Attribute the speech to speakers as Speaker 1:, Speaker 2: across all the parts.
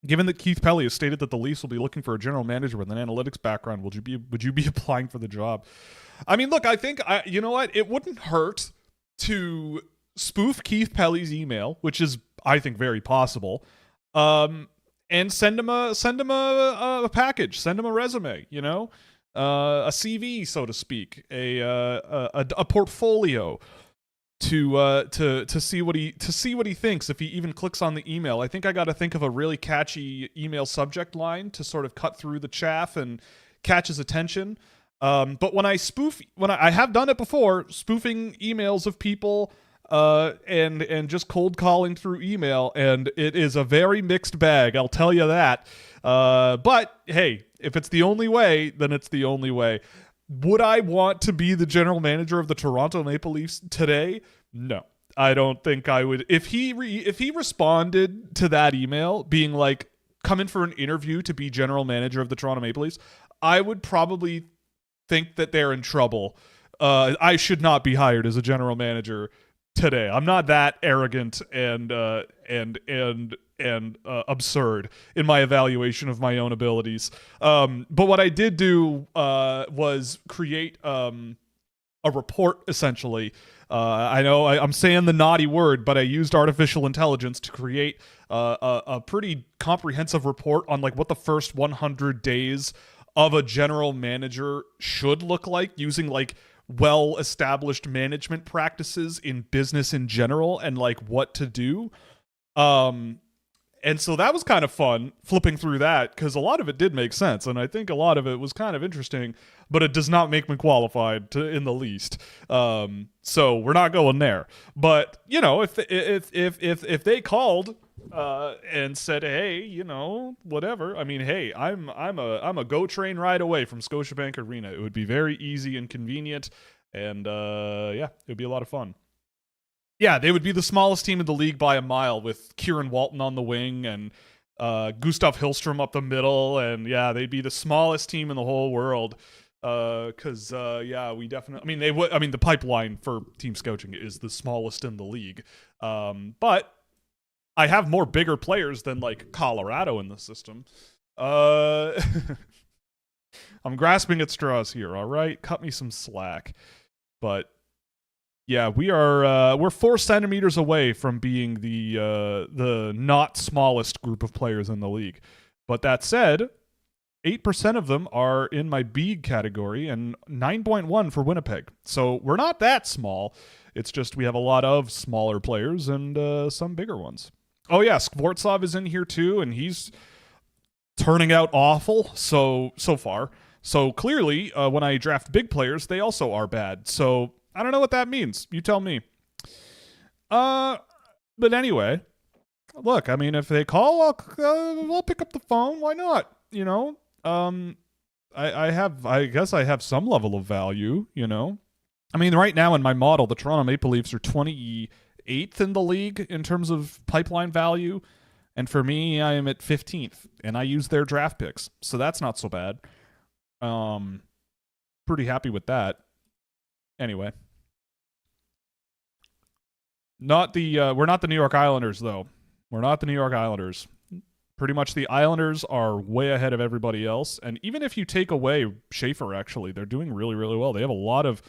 Speaker 1: Given that Keith Pelly has stated that the Leafs will be looking for a general manager with an analytics background, would you be applying for the job? I mean, look, I think you know what? It wouldn't hurt to spoof Keith Pelly's email, which is I think very possible, and send him a package, send him a resume, you know, a CV, so to speak, a portfolio to see what he thinks if he even clicks on the email. I think I got to think of a really catchy email subject line to sort of cut through the chaff and catch his attention. But when I have done it before, spoofing emails of people and just cold calling through email, and it is a very mixed bag, I'll tell you that. But hey, if it's the only way, then it's the only way. Would I want to be the general manager of the Toronto Maple Leafs today? No, I don't think I would. If he responded to that email being like, come in for an interview to be general manager of the Toronto Maple Leafs, I would probably think that they're in trouble. I should not be hired as a general manager today. I'm not that arrogant and absurd in my evaluation of my own abilities. But what I did do was create a report, essentially. I know I'm saying the naughty word, but I used artificial intelligence to create a pretty comprehensive report on like what the first 100 days of a general manager should look like, using like well-established management practices in business in general and like what to do. And so that was kind of fun flipping through that, because a lot of it did make sense, and I think a lot of it was kind of interesting, but it does not make me qualified in the least. So we're not going there. But you know, if they called and said, hey, you know, whatever. I mean, hey, I'm a GO train ride away from Scotiabank Arena. It would be very easy and convenient, and yeah, it would be a lot of fun. Yeah, they would be the smallest team in the league by a mile, with Kieran Walton on the wing and Gustav Hillstrom up the middle, and yeah, they'd be the smallest team in the whole world. Because yeah, we definitely. I mean, they would. I mean, the pipeline for Team Scouching is the smallest in the league. But I have more bigger players than like Colorado in the system. I'm grasping at straws here. All right, cut me some slack. But yeah, we're 4 centimeters away from being the not smallest group of players in the league. But that said, 8% of them are in my B category and 9.1 for Winnipeg. So we're not that small. It's just we have a lot of smaller players and some bigger ones. Oh yeah, Skvortsov is in here too, and he's turning out awful so far. So clearly, when I draft big players, they also are bad. So I don't know what that means. You tell me. But anyway, look, I mean, if they call, I'll pick up the phone. Why not? You know, I guess I have some level of value, you know. I mean, right now in my model, the Toronto Maple Leafs are 28th in the league in terms of pipeline value. And for me, I am at 15th, and I use their draft picks. So that's not so bad. Pretty happy with that. Anyway. We're not the New York Islanders, though. We're not the New York Islanders. Pretty much the Islanders are way ahead of everybody else. And even if you take away Schaefer, actually, they're doing really, really well. They have a lot of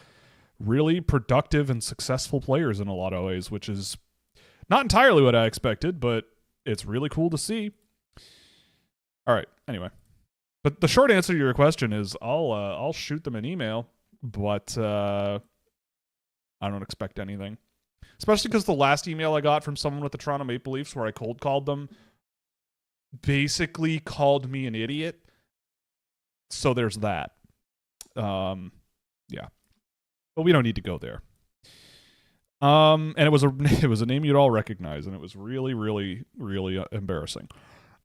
Speaker 1: really productive and successful players in a lot of ways, which is not entirely what I expected, but it's really cool to see. All right, anyway. But the short answer to your question is I'll shoot them an email, but I don't expect anything. Especially because the last email I got from someone with the Toronto Maple Leafs where I cold called them basically called me an idiot. So there's that. Yeah. But we don't need to go there. And it was a name you'd all recognize, and it was really, really, really embarrassing.